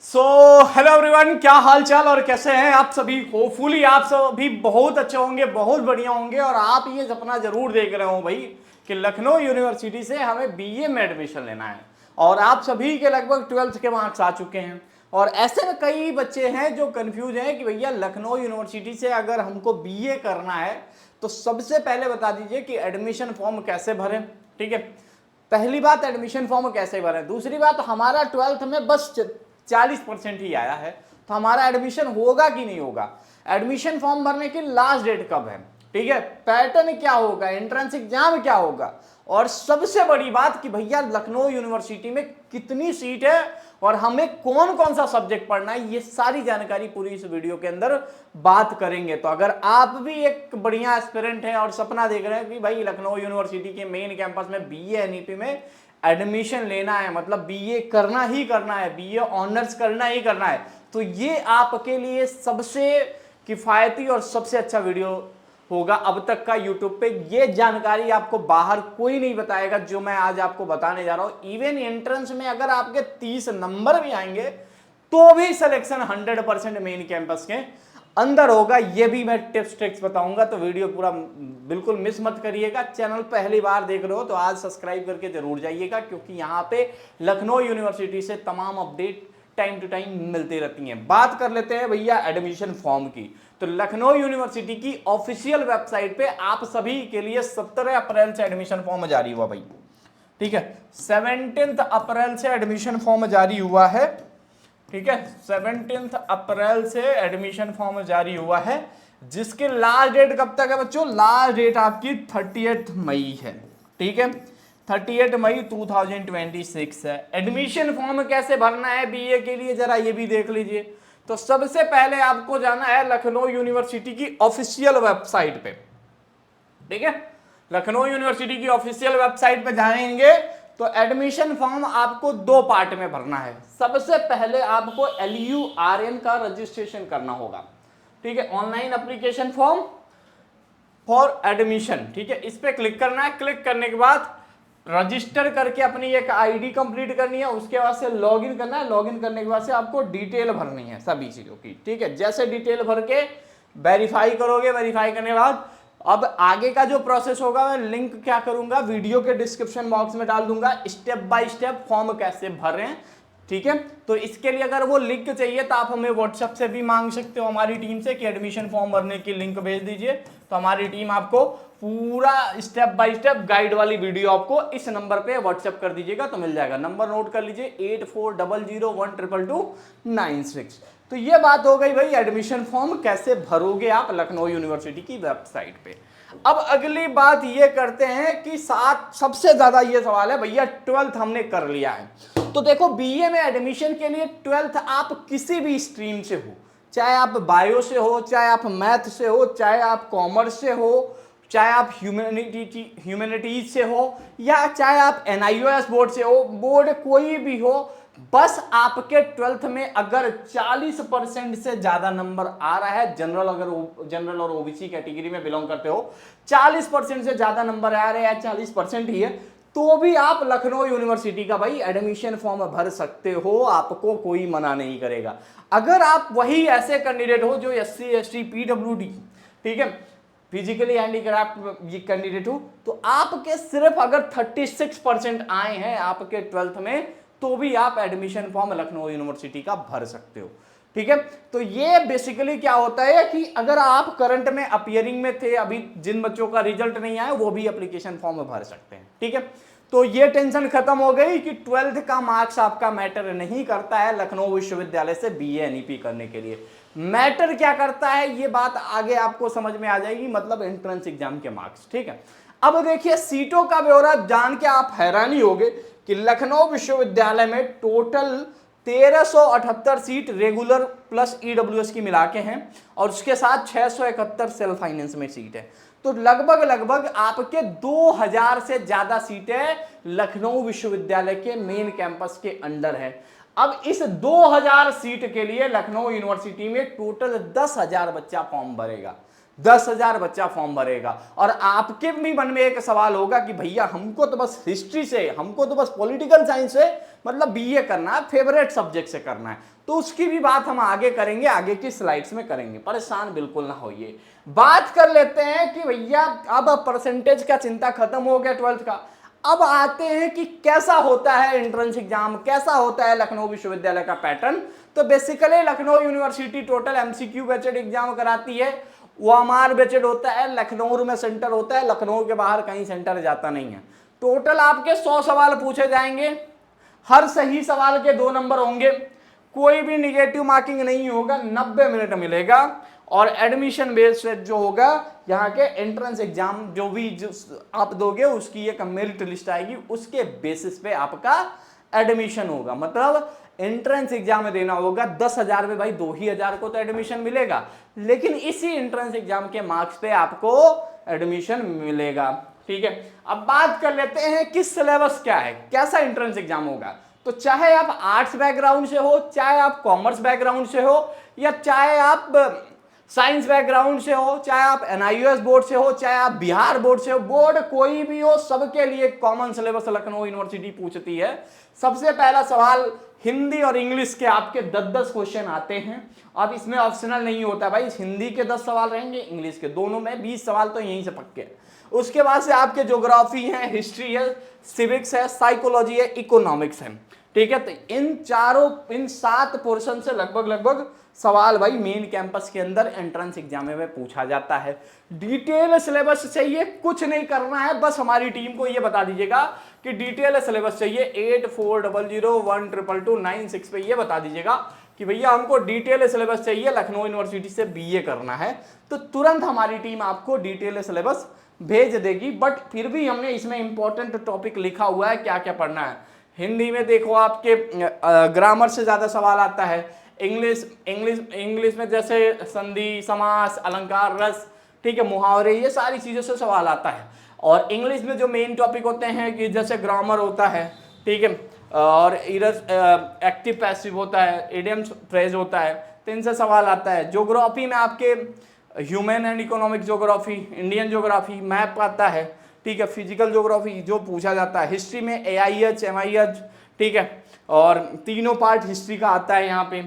So hello everyone, क्या हाल चाल और कैसे हैं आप सभी। होपफुली आप सभी बहुत अच्छे होंगे, बहुत बढ़िया होंगे। और आप ये सपना जरूर देख रहे हो भाई कि लखनऊ यूनिवर्सिटी से हमें बीए में एडमिशन लेना है। और आप सभी के लगभग 12th के मार्क्स आ चुके हैं। और ऐसे में कई बच्चे हैं जो कंफ्यूज हैं कि भैया लखनऊ यूनिवर्सिटी से अगर हमको बीए करना है तो सबसे पहले बता दीजिए कि एडमिशन फॉर्म कैसे भरें। ठीक है, पहली बात एडमिशन फॉर्म कैसे भरें। दूसरी बात, हमारा 12th में बस 40% ही आया है तो हमारा एडमिशन होगा कि नहीं होगा। एडमिशन फॉर्म भरने की लास्ट डेट कब है, ठीक है, पैटर्न क्या होगा, एंट्रेंस एग्जाम क्या होगा, और सबसे बड़ी बात कि भैया लखनऊ यूनिवर्सिटी में कितनी सीट है और हमें कौन कौन सा सब्जेक्ट पढ़ना है, ये सारी जानकारी पूरी इस वीडियो के अंदर बात करेंगे। तो अगर आप भी एक बढ़िया एस्पिरेंट हैं और सपना देख रहे हैं कि भाई लखनऊ यूनिवर्सिटी के मेन कैंपस में बीए एनईपी में एडमिशन लेना है, मतलब बीए करना ही करना है, बीए ऑनर्स करना ही करना है, तो ये आपके लिए सबसे किफायती और सबसे अच्छा वीडियो होगा अब तक का यूट्यूब पे। ये जानकारी आपको बाहर कोई नहीं बताएगा जो मैं आज आपको बताने जा रहा हूं। इवन एंट्रेंस में अगर आपके 30 नंबर भी आएंगे तो भी सिलेक्शन 100% मेन कैंपस के अंदर होगा। ये भी मैं टिप्स ट्रिक्स बताऊंगा, तो वीडियो पूरा बिल्कुल मिस मत करिएगा। चैनल पहली बार देख रहे हो तो आज सब्सक्राइब करके जरूर जाइएगा, क्योंकि यहाँ पे लखनऊ यूनिवर्सिटी से तमाम अपडेट टाइम टू टाइम मिलती रहती हैं। बात कर लेते हैं भैया एडमिशन फॉर्म की। तो लखनऊ यूनिवर्सिटी की ऑफिशियल वेबसाइट पे आप सभी के लिए 17 अप्रैल से एडमिशन फॉर्म जारी हुआ भाई। ठीक है, 17 अप्रैल से एडमिशन फॉर्म जारी हुआ है। ठीक है, 17 अप्रैल से एडमिशन फॉर्म जारी हुआ है, जिसकी लास्ट डेट कब तक है बच्चों? लास्ट डेट आपकी 30 मई है। ठीक है, 30 मई 2026 है। एडमिशन फॉर्म कैसे भरना है बीए के लिए जरा ये भी देख लीजिए। तो सबसे पहले आपको जाना है लखनऊ यूनिवर्सिटी की ऑफिशियल वेबसाइट पे। ठीक है, लखनऊ यूनिवर्सिटी की ऑफिशियल वेबसाइट पे जाएंगे तो एडमिशन फॉर्म आपको दो पार्ट में भरना है। सबसे पहले आपको LURN का रजिस्ट्रेशन करना होगा। ठीक है, online application form for admission. ठीक है, इस पे क्लिक करना है। क्लिक करने के बाद रजिस्टर करके अपनी एक आईडी कंप्लीट करनी है, उसके बाद से लॉगिन करना है। लॉगिन करने के बाद से आपको डिटेल भरनी है सभी चीजों की। ठीक है, जैसे डिटेल भर के वेरीफाई करोगे, वेरीफाई करने के बाद अब आगे का जो प्रोसेस होगा मैं लिंक क्या करूंगा वीडियो के डिस्क्रिप्शन बॉक्स में डाल दूंगा, स्टेप बाय स्टेप फॉर्म कैसे भरें। ठीक है, तो इसके लिए अगर वो लिंक चाहिए तो आप हमें व्हाट्सएप से भी मांग सकते हो हमारी टीम से कि एडमिशन फॉर्म भरने की लिंक भेज दीजिए, तो हमारी टीम आपको पूरा स्टेप बाय स्टेप गाइड वाली वीडियो आपको इस नंबर पे व्हाट्सएप कर दीजिएगा तो मिल जाएगा। नंबर नोट कर लीजिए 8400122296। तो ये बात हो गई भाई एडमिशन फॉर्म कैसे भरोगे आप लखनऊ यूनिवर्सिटी की वेबसाइट पे। अब अगली बात ये करते हैं कि सबसे ज्यादा ये सवाल है भैया 12th हमने कर लिया है, तो देखो बीए में एडमिशन के लिए 12th आप किसी भी स्ट्रीम से हो, चाहे आप बायो से हो, चाहे आप मैथ से हो, चाहे आप कॉमर्स से हो, चाहे आप ह्यूमैनिटीज से हो, या चाहे आप NIOS बोर्ड से हो, बोर्ड कोई भी हो, बस आपके 12th में अगर 40% से ज्यादा नंबर आ रहा है, जनरल और ओबीसी कैटेगरी में बिलोंग करते हो, 40% से ज्यादा नंबर आ रहे हैं, 40% ही है, तो भी आप लखनऊ यूनिवर्सिटी का भाई एडमिशन फॉर्म भर सकते हो, आपको कोई मना नहीं करेगा। अगर आप वही ऐसे कैंडिडेट हो जो SC ST PWD, ठीक है, फिजिकली हैंडीक्राफ्ट ये कैंडिडेट हो, तो आपके सिर्फ अगर 36% आए हैं आपके 12th में, तो भी आप एडमिशन फॉर्म लखनऊ यूनिवर्सिटी का भर सकते हो। ठीक है, तो ये बेसिकली क्या होता है कि अगर आप करंट में अपियरिंग में थे, अभी जिन बच्चों का रिजल्ट नहीं आया वो भी एप्लीकेशन फॉर्म भर सकते हैं। ठीक है, तो ये टेंशन खत्म हो गई कि 12th का मार्क्स आपका मैटर नहीं करता है लखनऊ विश्वविद्यालय से बीए एनईपी करने के लिए। मैटर क्या करता है ये बात आगे आपको समझ में आ जाएगी, मतलब एंट्रेंस एग्जाम के मार्क्स। ठीक है, अब देखिए सीटों का ब्यौरा जान के आप हैरानी होगे कि लखनऊ विश्वविद्यालय में total 1378 seat regular plus EWS की मिला के हैं, और उसके साथ 671 सेल्फ फाइनेंस में सीट है। तो लगभग आपके 2000 से ज्यादा सीटें लखनऊ विश्वविद्यालय के मेन कैंपस के अंडर है। अब इस 2000 सीट के लिए लखनऊ यूनिवर्सिटी में टोटल 10,000 बच्चा फॉर्म भरेगा। 10,000 बच्चा फॉर्म भरेगा। और आपके भी मन में एक सवाल होगा कि भैया हमको तो बस हिस्ट्री से, हमको तो बस पॉलिटिकल साइंस से मतलब बीए करना है, फेवरेट सब्जेक्ट से करना है, तो उसकी भी बात हम आगे करेंगे, आगे की स्लाइड्स में करेंगे, परेशान बिल्कुल ना होइए। बात कर लेते हैं कि भैया अब परसेंटेज का चिंता खत्म हो गया 12th का। अब आते हैं कि कैसा होता है एंट्रेंस एग्जाम, कैसा होता है लखनऊ विश्वविद्यालय का पैटर्न। तो basically Lucknow university total MCQ based exam कराती है, ओएमआर बेस्ड होता है, लखनऊ में सेंटर होता है, लखनऊ के बाहर कहीं सेंटर जाता नहीं है। टोटल आपके 100 सवाल पूछे जाएंगे, हर सही सवाल के 2 नंबर होंगे, कोई भी निगेटिव मार्किंग नहीं होगा, 90 मिनट मिलेगा। और एडमिशन बेस्ड जो होगा यहाँ के एंट्रेंस एग्जाम जो भी जो आप दोगे उसकी एक मेरिट लिस्ट आएगी, उसके बेसिस पे आपका एडमिशन होगा। मतलब एंट्रेंस एग्जाम में देना होगा 10,000 में भाई 2,000 को तो एडमिशन मिलेगा, लेकिन इसी एंट्रेंस एग्जाम के मार्क्स पे आपको एडमिशन मिलेगा। ठीक है, अब बात कर लेते हैं कि सिलेबस क्या है, कैसा एंट्रेंस एग्जाम होगा। तो चाहे आप आर्ट्स बैकग्राउंड से हो, चाहे आप कॉमर्स बैकग्राउंड से हो, या चाहे आप साइंस बैकग्राउंड से हो, चाहे आप एनआईओएस बोर्ड से हो, चाहे आप बिहार बोर्ड से हो, बोर्ड कोई भी हो, सबके लिए कॉमन सिलेबस लखनऊ यूनिवर्सिटी पूछती है। सबसे पहला सवाल हिंदी और इंग्लिश के आपके 10-10 क्वेश्चन आते हैं। अब इसमें ऑप्शनल नहीं होता भाई, हिंदी के 10 सवाल रहेंगे, इंग्लिश के दोनों में 20 सवाल तो यहीं से पक्के। उसके बाद से आपके ज्योग्राफी है, हिस्ट्री है, सिविक्स है, साइकोलॉजी है, इकोनॉमिक्स है। ठीक है, तो इन 7 पोर्शन से लगभग सवाल भाई मेन कैंपस के अंदर एंट्रेंस एग्जाम में पूछा जाता है। डिटेल सिलेबस चाहिए, कुछ नहीं करना है, बस हमारी टीम को ये बता दीजिएगा कि डिटेल सिलेबस चाहिए 8400122296 पे ये बता दीजिएगा कि भैया हमको डिटेल सिलेबस चाहिए, लखनऊ यूनिवर्सिटी से बीए करना है, तो तुरंत हमारी टीम आपको डिटेल सिलेबस भेज देगी। बट फिर भी हमने इसमें इंपॉर्टेंट टॉपिक लिखा हुआ है क्या क्या पढ़ना है। हिंदी में देखो आपके ग्रामर से ज्यादा सवाल आता है, इंग्लिश में जैसे संधि, समास, अलंकार, रस, ठीक है, मुहावरे, ये सारी चीजों से सवाल आता है। और इंग्लिश में जो मेन टॉपिक होते हैं कि जैसे ग्रामर होता है, ठीक है, और एक्टिव पैसिव होता है, इडियम्स फ्रेज होता है, तो इनसे सवाल आता है। ज्योग्राफी में आपके human and economic geography, Indian geography, map आता है, ठीक है, फिजिकल ज्योग्राफी जो पूछा जाता है। हिस्ट्री में AIH, MIH, ठीक है, और तीनों पार्ट हिस्ट्री का आता है यहाँ पे।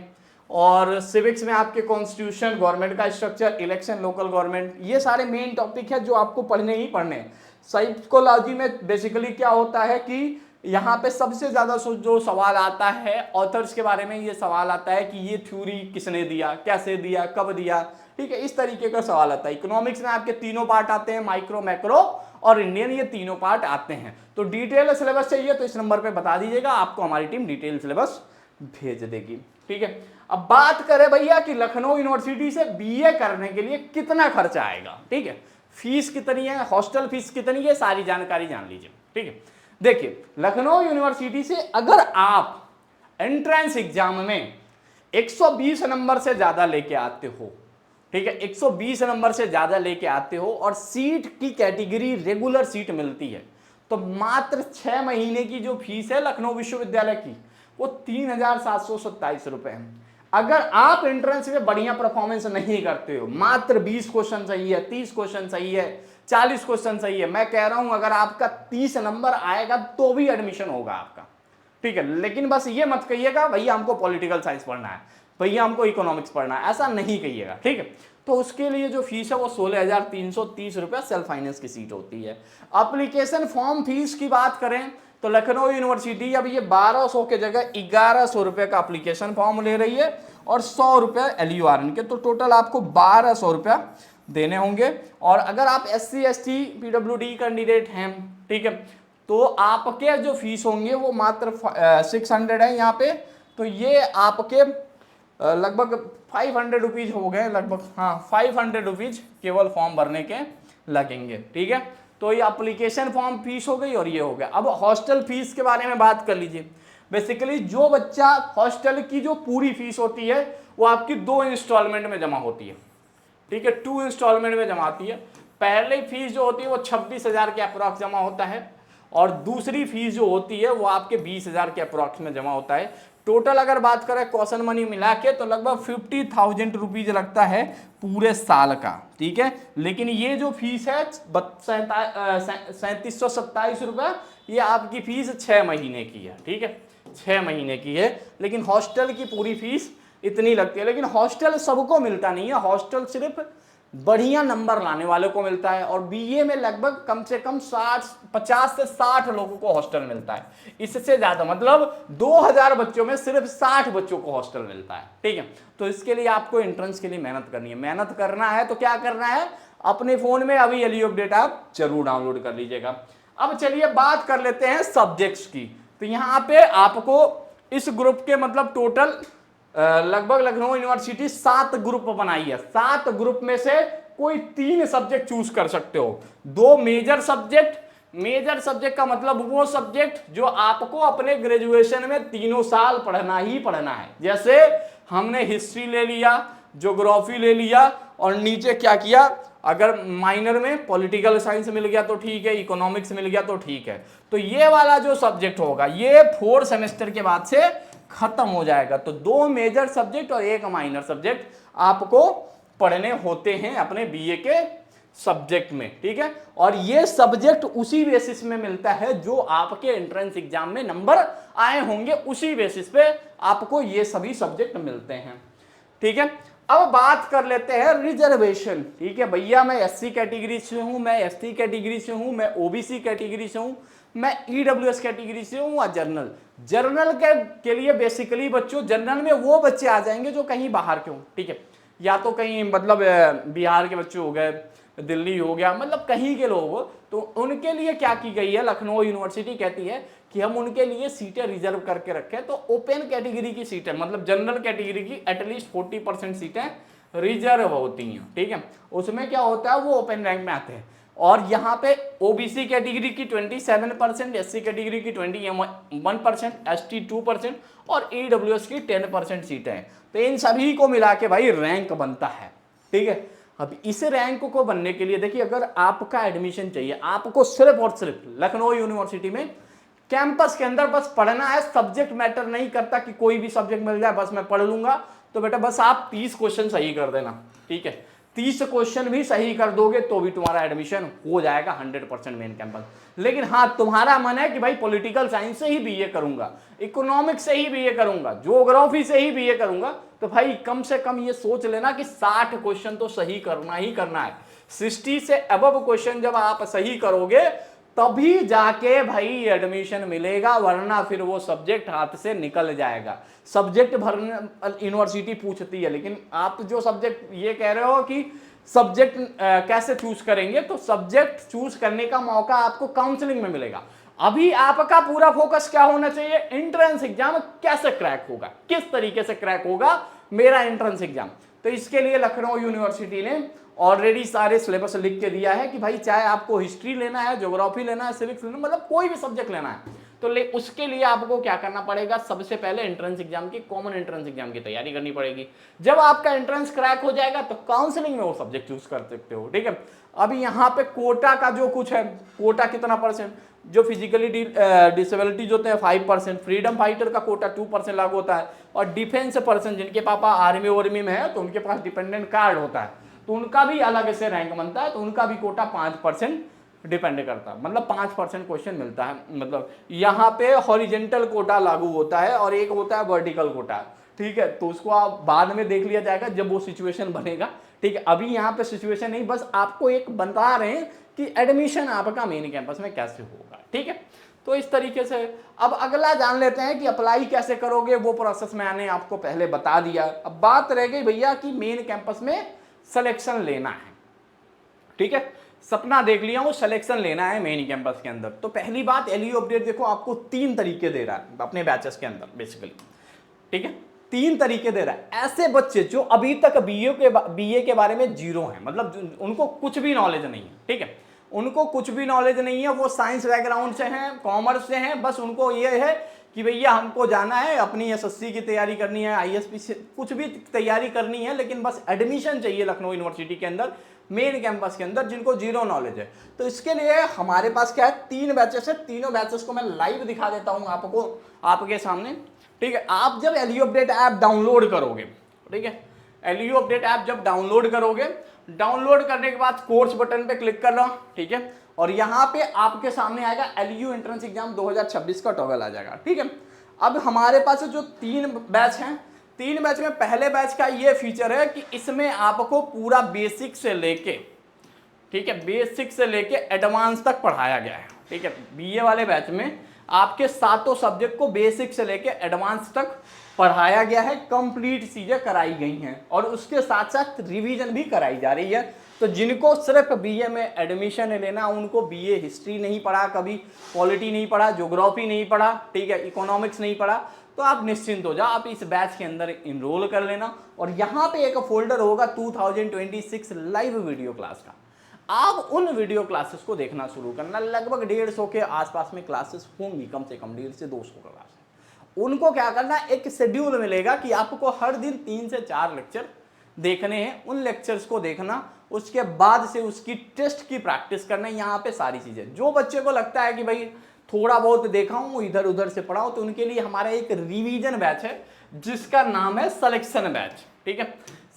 और सिविक्स में आपके कॉन्स्टिट्यूशन, गवर्नमेंट का स्ट्रक्चर, इलेक्शन, लोकल गवर्नमेंट, ये सारे मेन टॉपिक है जो आपको पढ़ने ही पढ़ने हैं। साइकोलॉजी में बेसिकली क्या होता है कि यहाँ पे सबसे ज्यादा जो सवाल आता है ऑथर्स के बारे में, ये सवाल आता है कि ये थ्योरी किसने दिया, कैसे दिया, कब दिया, ठीक है, इस तरीके का सवाल आता है। इकोनॉमिक्स में आपके तीनों पार्ट आते हैं, माइक्रो, मैक्रो और इंडियन, ये तीनों पार्ट आते हैं। तो डिटेल सिलेबस चाहिए तो इस नंबर पे बता दीजिएगा, आपको हमारी टीम डिटेल सिलेबस भेज देगी। ठीक है, अब बात करें भैया कि लखनऊ यूनिवर्सिटी से बीए करने के लिए कितना खर्चा आएगा। ठीक है, फीस कितनी है, हॉस्टल फीस कितनी है, सारी जानकारी जान लीजिए। ठीक है, देखिए लखनऊ यूनिवर्सिटी से अगर आप एंट्रेंस एग्जाम में 120 नंबर से ज्यादा लेके आते हो, ठीक है, 120 नंबर से ज्यादा लेके आते हो और सीट की कैटेगरी रेगुलर सीट मिलती है, तो मात्र 6 महीने की जो फीस है लखनऊ विश्वविद्यालय की वो 3,727 रुपए है। अगर आप एंट्रेंस में बढ़िया परफॉर्मेंस नहीं करते हो, मात्र 20 क्वेश्चन सही है, 30 क्वेश्चन सही है, 40 क्वेश्चन सही है, मैं कह रहा हूं अगर आपका 30 नंबर आएगा तो भी एडमिशन होगा आपका। ठीक है, लेकिन बस ये मत कहिएगा भैया हमको पॉलिटिकल साइंस पढ़ना है, भैया हमको इकोनॉमिक्स पढ़ना है, ऐसा नहीं कहिएगा। ठीक है, तो उसके लिए जो फीस है वो 16,330 रुपया सेल्फ फाइनेंस की सीट होती है। एप्लीकेशन फॉर्म फीस की बात करें तो लखनऊ यूनिवर्सिटी अब ये 1200 के जगह 1100 रुपये का एप्लीकेशन फॉर्म ले रही है और 100 रुपये LURN के, तो टोटल आपको 1200 रुपया देने होंगे। और अगर आप SC ST PWD कैंडिडेट हैं, ठीक है, तो आपके जो फीस होंगे वो मात्र 600 है यहाँ पे, तो ये आपके लगभग 500 रुपीज हो गए, लगभग, हाँ 500 रुपीज केवल फॉर्म भरने के लगेंगे। ठीक है, तो ये एप्लीकेशन फॉर्म फीस हो गई और ये हो गया। अब हॉस्टल फीस के बारे में बात कर लीजिए। बेसिकली जो बच्चा हॉस्टल की जो पूरी फीस होती है वो आपकी 2 इंस्टॉलमेंट में जमा होती है। ठीक है, 2 इंस्टॉलमेंट में जमा होती है। पहले फीस जो होती है वो 26,000 के अप्रॉक्स जमा होता है और दूसरी फीस जो होती है वो आपके 20,000 के अप्रॉक्स में जमा होता है। टोटल अगर बात करें क्वेश्चन मनी मिला के तो लगभग 50,000 रुपीज लगता है पूरे साल का, ठीक है। लेकिन ये जो फीस है 3727 रुपये, ये आपकी फीस 6 महीने की है, ठीक है, 6 महीने की है। लेकिन हॉस्टल की पूरी फीस इतनी लगती है। लेकिन हॉस्टल सबको मिलता नहीं है, हॉस्टल सिर्फ बढ़िया नंबर लाने वाले को मिलता है। और बीए में लगभग कम से कम 50 से 60 लोगों को हॉस्टल मिलता है। इससे ज्यादा मतलब 2000 बच्चों में सिर्फ 60 बच्चों को हॉस्टल मिलता है, ठीक है। तो इसके लिए आपको एंट्रेंस के लिए मेहनत करनी है। मेहनत करना है तो क्या करना है, अपने फोन में अभी एलईओ अपडेट आप जरूर डाउनलोड कर लीजिएगा। अब चलिए बात कर लेते हैं सब्जेक्ट्स की। तो यहाँ पे आपको इस ग्रुप के मतलब टोटल लगभग लखनऊ यूनिवर्सिटी 7 ग्रुप बनाई है। 7 ग्रुप में से कोई 3 सब्जेक्ट चूज कर सकते हो। 2 मेजर सब्जेक्ट, मेजर सब्जेक्ट का मतलब वो सब्जेक्ट जो आपको अपने ग्रेजुएशन में 3 साल पढ़ना ही पढ़ना है। जैसे हमने हिस्ट्री ले लिया, ज्योग्राफी ले लिया और नीचे क्या किया, अगर माइनर में पॉलिटिकल साइंस मिल गया तो ठीक है, इकोनॉमिक्स मिल गया तो ठीक है। तो ये वाला जो सब्जेक्ट होगा ये 4 सेमेस्टर के बाद से खत्म हो जाएगा। तो 2 मेजर सब्जेक्ट और 1 माइनर सब्जेक्ट आपको पढ़ने होते हैं अपने बीए के सब्जेक्ट में, ठीक है। और ये सब्जेक्ट उसी बेसिस में मिलता है जो आपके एंट्रेंस एग्जाम में नंबर आए होंगे, उसी बेसिस पे आपको ये सभी सब्जेक्ट मिलते हैं, ठीक है। अब बात कर लेते हैं रिजर्वेशन, ठीक है। भैया मैं एससी कैटेगरी से हूं, मैं एसटी कैटेगरी से हूं, मैं ओबीसी कैटेगरी से हूं, मैं ईडब्ल्यूएस कैटेगरी से हूं और जनरल के लिए बेसिकली बच्चों, जनरल में वो बच्चे आ जाएंगे जो कहीं बाहर के हों, ठीक है। या तो कहीं मतलब बिहार के बच्चे हो गए, दिल्ली हो गया, मतलब कहीं के लोग हो, तो उनके लिए क्या की गई है, लखनऊ यूनिवर्सिटी कहती है कि हम उनके लिए सीटें रिजर्व करके रखें। तो ओपन कैटेगरी की सीटें मतलब जनरल कैटेगरी की एटलीस्ट 40% सीटें रिजर्व होती हैं, ठीक है। उसमें क्या होता है, वो ओपन रैंक में आते हैं। और यहाँ पे ओबीसी कैटेगरी की 27%, एससी कैटेगरी की 21%, एसटी 2% और ईडब्ल्यूएस की 10% सीटें हैं। तो इन सभी को मिला के भाई रैंक बनता है, ठीक है। अब इस रैंक को बनने के लिए देखिए, अगर आपका एडमिशन चाहिए, आपको सिर्फ और सिर्फ लखनऊ यूनिवर्सिटी में कैंपस के अंदर बस पढ़ना है, सब्जेक्ट मैटर नहीं करता कि कोई भी सब्जेक्ट मिल जाए बस मैं पढ़ लूंगा। तो बेटा बस आप 30 क्वेश्चन सही कर देना, ठीक है। 30 क्वेश्चन भी सही कर दोगे तो भी तुम्हारा एडमिशन हो जाएगा 100% मेन कैंपस। लेकिन हाँ, तुम्हारा मन है कि भाई पॉलिटिकल साइंस से ही बीए करूंगा, इकोनॉमिक्स से ही बीए करूंगा, ज्योग्राफी से ही बीए करूंगा, तो भाई कम से कम ये सोच लेना कि 60 क्वेश्चन तो सही करना ही करना है। 60 से अबव क्वेश्चन जब आप सही करोगे तभी जाके भाई एडमिशन मिलेगा, वरना फिर वो सब्जेक्ट हाथ से निकल जाएगा। सब्जेक्ट भरने यूनिवर्सिटी पूछती है, लेकिन आप जो सब्जेक्ट ये कह रहे हो कि सब्जेक्ट कैसे चूज करेंगे, तो सब्जेक्ट चूज करने का मौका आपको काउंसलिंग में मिलेगा। अभी आपका पूरा फोकस क्या होना चाहिए, एंट्रेंस एग्जाम कैसे क्रैक होगा, किस तरीके से क्रैक होगा मेरा एंट्रेंस एग्जाम। तो इसके लिए लखनऊ यूनिवर्सिटी ने ऑलरेडी सारे सिलेबस लिख के दिया है कि भाई चाहे आपको हिस्ट्री लेना है, ज्योग्राफी लेना है, सिविक्स लेना, मतलब कोई भी सब्जेक्ट लेना है, तो उसके लिए आपको क्या करना पड़ेगा, सबसे पहले एंट्रेंस एग्जाम की, कॉमन एंट्रेंस एग्जाम की तैयारी करनी पड़ेगी। जब आपका एंट्रेंस क्रैक हो जाएगा तो काउंसलिंग में वो सब्जेक्ट चूज कर सकते हो, ठीक है। अभी यहाँ पे कोटा का जो कुछ है, कोटा कितना परसेंट, जो फिजिकली डिसेबिलिटीज होते हैं 5%, फ्रीडम फाइटर का कोटा 2% लागू होता है, और डिफेंस पर्सन जिनके पापा आर्मी वार्मी में है तो उनके पास डिपेंडेंट कार्ड होता है, तो उनका भी अलग से रैंक बनता है, तो उनका भी कोटा 5% डिपेंड करता है, मतलब 5% क्वेश्चन मिलता है। मतलब यहाँ पे हॉरिजेंटल कोटा लागू होता है और एक होता है वर्टिकल कोटा, ठीक है। तो उसको आप बाद में देख लिया जाएगा जब वो सिचुएशन बनेगा, ठीक है। अभी यहाँ पे सिचुएशन नहीं, बस आपको एक बता रहे हैं कि एडमिशन आपका मेन कैंपस में कैसे होगा, ठीक है। तो इस तरीके से अब अगला जान लेते हैं कि अप्लाई कैसे करोगे, वो प्रोसेस मैंने आपको पहले बता दिया। अब बात रह गई भैया कि मेन कैंपस में सिलेक्शन लेना है, ठीक है। सपना देख लिया हूं, सिलेक्शन लेना है मेन कैंपस के अंदर। तो पहली बात, एलईओ अपडेट देखो आपको 3 तरीके दे रहा है अपने बैचेस के अंदर बेसिकली, ठीक है। 3 तरीके दे रहा है। ऐसे बच्चे जो अभी तक बीए के बारे में जीरो हैं, मतलब उनको कुछ भी नॉलेज नहीं है, ठीक है, उनको कुछ भी नॉलेज नहीं है, वो साइंस बैकग्राउंड से हैं, कॉमर्स से हैं, बस उनको ये है कि भैया हमको जाना है, अपनी एसएससी की तैयारी करनी है, आईएसपी से कुछ भी तैयारी करनी है, लेकिन बस एडमिशन चाहिए लखनऊ यूनिवर्सिटी के अंदर मेन कैंपस के अंदर, जिनको जीरो नॉलेज है। तो इसके लिए हमारे पास क्या है, 3 बैचेस है। तीनों बैचेस को मैं लाइव दिखा देता हूं आपको, आपके सामने, ठीक है। आप जब एलयू अपडेट ऐप डाउनलोड करोगे, ठीक है, एलयू अपडेट ऐप जब डाउनलोड करोगे, डाउनलोड करने के बाद कोर्स बटन पे क्लिक करना, ठीक है, और यहां पे आपके सामने आएगा एलयू एंट्रेंस एग्जाम 2026 का टॉगल आ जाएगा, ठीक है। अब हमारे पास जो 3 बैच हैं, 3 बैच में पहले बैच का ये फीचर है कि इसमें आपको पूरा बेसिक से लेके, ठीक है, बेसिक से लेके एडवांस तक पढ़ाया गया है, ठीक है। बीए वाले बैच में आपके सातों सब्जेक्ट को बेसिक से लेके एडवांस तक पढ़ाया गया है, कंप्लीट चीजें कराई गई हैं और उसके साथ साथ रिवीजन भी कराई जा रही है। तो जिनको सिर्फ बीए में एडमिशन लेना, उनको बीए हिस्ट्री नहीं पढ़ा, कभी पॉलिटी नहीं पढ़ा, ज्योग्राफी नहीं पढ़ा, ठीक है, इकोनॉमिक्स नहीं पढ़ा, तो आप निश्चिंत हो जाओ, आप इस बैच के अंदर इनरोल कर लेना। और यहाँ पे एक फोल्डर होगा 2026 लाइव वीडियो क्लास का, आप उन वीडियो क्लासेस को देखना शुरू करना। लगभग 150 के आसपास में क्लासेस होंगी, कम से कम 150 से 200 क्लास। उनको क्या करना, एक शेड्यूल मिलेगा कि आपको हर दिन 3 से 4 लेक्चर देखने हैं, उन लेक्चर्स को देखना, उसके बाद से उसकी टेस्ट की प्रैक्टिस करना। यहाँ पे सारी चीजें, जो बच्चे को लगता है कि भाई थोड़ा बहुत देखा हूँ, इधर उधर से पढ़ा हूँ, तो उनके लिए हमारा एक रिवीजन बैच है जिसका नाम है सिलेक्शन बैच, ठीक है।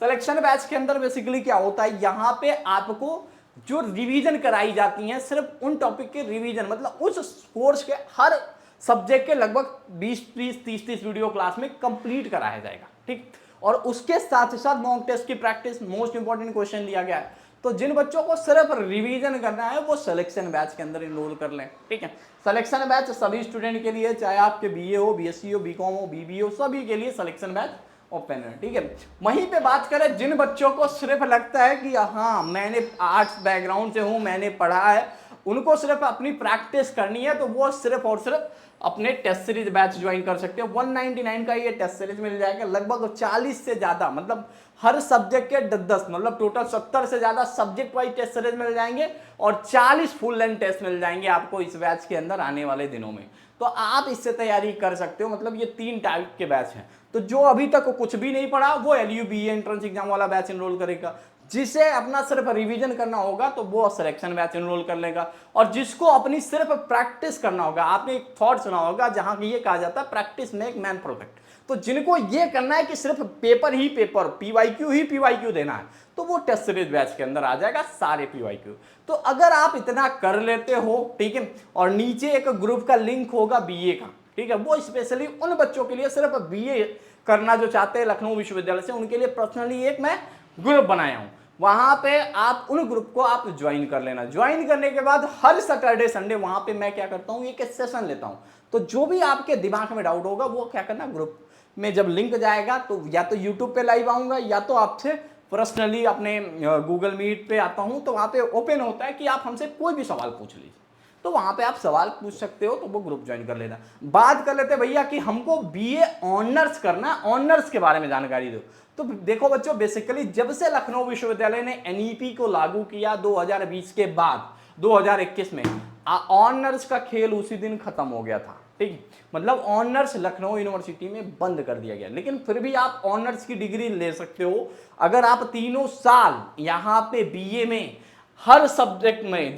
सिलेक्शन बैच के अंदर बेसिकली क्या होता है, यहाँ पे आपको जो रिवीजन कराई जाती हैं, सिर्फ उन टॉपिक के रिवीजन, मतलब उस कोर्स के हर सब्जेक्ट के लगभग 20-20, 30-30 वीडियो क्लास में कंप्लीट कराया जाएगा, ठीक। और उसके साथ ही साथ मॉक टेस्ट की प्रैक्टिस, मोस्ट इंपॉर्टेंट क्वेश्चन दिया गया है। तो जिन बच्चों को सिर्फ रिवीजन करना है वो सिलेक्शन बैच के अंदर इनरोल कर लें, ठीक है। सिलेक्शन बैच सभी स्टूडेंट के लिए, चाहे आपके बीए हो, बीएससी हो, बीकॉम हो, बीबीए हो, सभी के लिए सिलेक्शन बैच ओपन है, ठीक है। वहीं पे बात करें जिन बच्चों को सिर्फ लगता है कि हाँ मैंने आर्ट्स बैकग्राउंड से हूँ, मैंने पढ़ा है, उनको सिर्फ अपनी प्रैक्टिस करनी है, तो वो सिर्फ और सिर्फ अपने टेस्ट सीरीज बैच ज्वाइन कर सकते हो। 199 का ये टेस्ट सीरीज मिल जाएगा, लगभग 40 से ज्यादा, मतलब हर सब्जेक्ट के 10-10, मतलब टोटल 70 से ज्यादा सब्जेक्ट वाइज टेस्ट सीरीज मिल जाएंगे और 40 फुल लेंथ टेस्ट मिल जाएंगे आपको इस बैच के अंदर आने वाले दिनों में। तो आप इससे तैयारी कर सकते हो। मतलब ये 3 टाइप के बैच हैं। तो जो अभी तक कुछ भी नहीं पढ़ा वो एलयू बीए एंट्रेंस एग्जाम वाला बैच इनरोल करेगा, जिसे अपना सिर्फ रिवीजन करना होगा तो वो सिलेक्शन बैच इनरोल कर लेगा, और जिसको अपनी सिर्फ प्रैक्टिस करना होगा, आपने एक थॉट सुना होगा जहां ये कहा जाता है प्रैक्टिस मेक मैन परफेक्ट, तो जिनको ये करना है कि सिर्फ पेपर ही पेपर, पीवाईक्यू ही पीवाईक्यू देना है, तो वो टेस्ट सीरीज बैच के अंदर आ जाएगा सारे पीवाईक्यू। तो अगर आप इतना कर लेते हो, ठीक है, और नीचे एक ग्रुप का लिंक होगा बीए का, ठीक है, वो स्पेशली उन बच्चों के लिए, सिर्फ बीए करना जो चाहते हैं लखनऊ विश्वविद्यालय से, उनके लिए पर्सनली एक मैं ग्रुप बनाया हूं। वहां पे आप उन ग्रुप को आप ज्वाइन कर लेना। ज्वाइन करने के बाद हर सैटरडे संडे वहां पे मैं क्या करता हूं, एक सेशन लेता हूं। तो जो भी आपके दिमाग में डाउट होगा वो क्या करना, ग्रुप में जब लिंक जाएगा तो या तो यूट्यूब पे लाइव आऊंगा या तो आपसे पर्सनली अपने गूगल मीट पे आता हूं, तो वहां पे ओपन होता है कि आप हमसे कोई भी सवाल पूछ लीजिए, तो वहां पे आप सवाल पूछ सकते हो, तो वो ग्रुप ज्वाइन कर लेना। बात कर लेते भैया कि हमको बीए ऑनर्स करना, ऑनर्स के बारे में जानकारी दो। तो देखो बच्चों, बेसिकली जब से लखनऊ विश्वविद्यालय ने एनईपी को लागू किया 2020 के बाद 2021 में, ऑनर्स का खेल उसी दिन खत्म हो गया था, ठीक। मतलब ऑनर्स लखनऊ यूनिवर्सिटी में बंद कर दिया गया, लेकिन फिर भी आप ऑनर्स की डिग्री ले सकते हो अगर आप 3 साल यहाँ पे बीए में हर सब्जेक्ट में,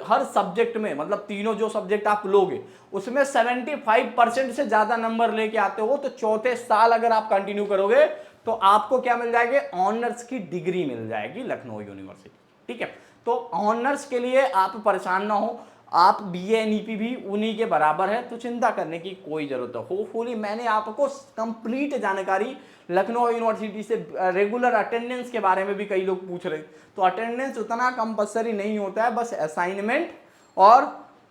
हर सब्जेक्ट में, मतलब तीनों जो सब्जेक्ट आप लोगे उसमें 75% से ज्यादा नंबर लेके आते हो, तो चौथे साल अगर आप कंटिन्यू करोगे तो आपको क्या मिल जाएगी, ऑनर्स की डिग्री मिल जाएगी लखनऊ यूनिवर्सिटी, ठीक है। तो ऑनर्स के लिए आप परेशान ना हो, आप बीए एनईपी भी उन्हीं के बराबर है, तो चिंता करने की कोई जरूरत है। होपफुली मैंने आपको कंप्लीट जानकारी लखनऊ यूनिवर्सिटी से, रेगुलर अटेंडेंस के बारे में भी कई लोग पूछ रहे हैं, तो अटेंडेंस उतना कंपलसरी नहीं होता है, बस असाइनमेंट और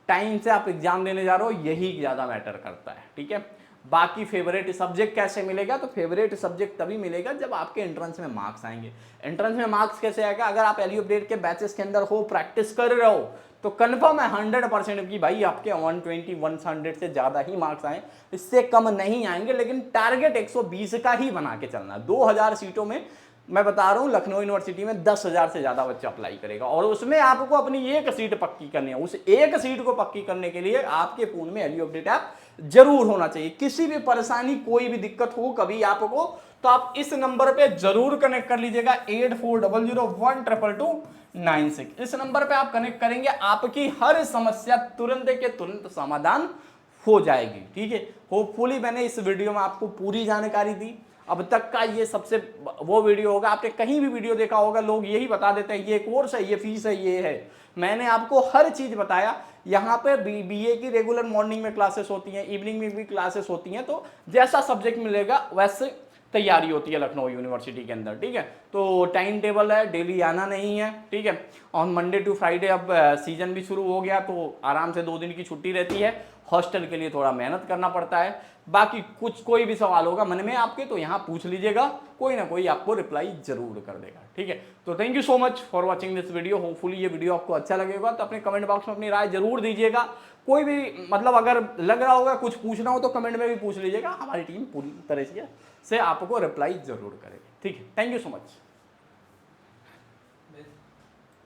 टाइम से आप एग्जाम देने जा रहे हो, यही ज्यादा मैटर करता है, ठीक है। बाकी फेवरेट सब्जेक्ट कैसे मिलेगा, तो फेवरेट सब्जेक्ट तभी मिलेगा जब आपके एंट्रेंस में मार्क्स आएंगे। एंट्रेंस में मार्क्स कैसे आएगा, अगर आप एलयू अपडेट के बैचेस के अंदर हो, प्रैक्टिस कर रहे हो, तो कंफर्म है 100% की भाई आपके 120-100 से ज्यादा ही मार्क्स आए, इससे कम नहीं आएंगे। लेकिन टारगेट 120 का ही बना के चलना। 2000 सीटों में मैं बता रहा हूं लखनऊ यूनिवर्सिटी में 10,000 से ज्यादा बच्चा अप्लाई करेगा, और उसमें आपको अपनी एक सीट पक्की करनी है। उस एक सीट को पक्की करने के लिए आपके फोन में एलयू अपडेट ऐप जरूर होना चाहिए। किसी भी परेशानी, कोई भी दिक्कत हो कभी आपको, तो आप इस नंबर पे जरूर कनेक्ट कर लीजिएगा, 8400122296। इस नंबर पे आप कनेक्ट करेंगे, आपकी हर समस्या तुरंत के तुरंत समाधान हो जाएगी। ठीक है, होपफुली मैंने इस वीडियो में आपको पूरी जानकारी दी। अब तक का ये सबसे वो वीडियो होगा, आपने कहीं भी वीडियो देखा होगा लोग यही बता देते हैं ये कोर्स है, ये फीस है, ये है। मैंने आपको हर चीज बताया। यहाँ पे बीए की रेगुलर मॉर्निंग में क्लासेस होती हैं, इवनिंग में भी क्लासेस होती हैं, तो जैसा सब्जेक्ट मिलेगा वैसे तैयारी होती है लखनऊ यूनिवर्सिटी के अंदर। ठीक है, तो टाइम टेबल है, डेली आना नहीं है। ठीक है, ऑन मंडे टू फ्राइडे अब सीजन भी शुरू हो गया तो आराम से 2 दिन की छुट्टी रहती है। हॉस्टल के लिए थोड़ा मेहनत करना पड़ता है। बाकी कोई भी सवाल होगा मन में आपके तो यहाँ पूछ लीजिएगा, कोई ना कोई आपको रिप्लाई जरूर कर देगा। ठीक है, तो thank you so much for watching this video. Hopefully ये वीडियो आपको अच्छा लगेगा, तो अपने कमेंट बॉक्स में अपनी राय जरूर दीजिएगा। कोई भी मतलब अगर लग रहा होगा कुछ पूछना हो तो कमेंट में भी पूछ लीजिएगा, हमारी टीम पूरी तरह से आपको रिप्लाई जरूर करेगी। ठीक है, थैंक यू सो मच।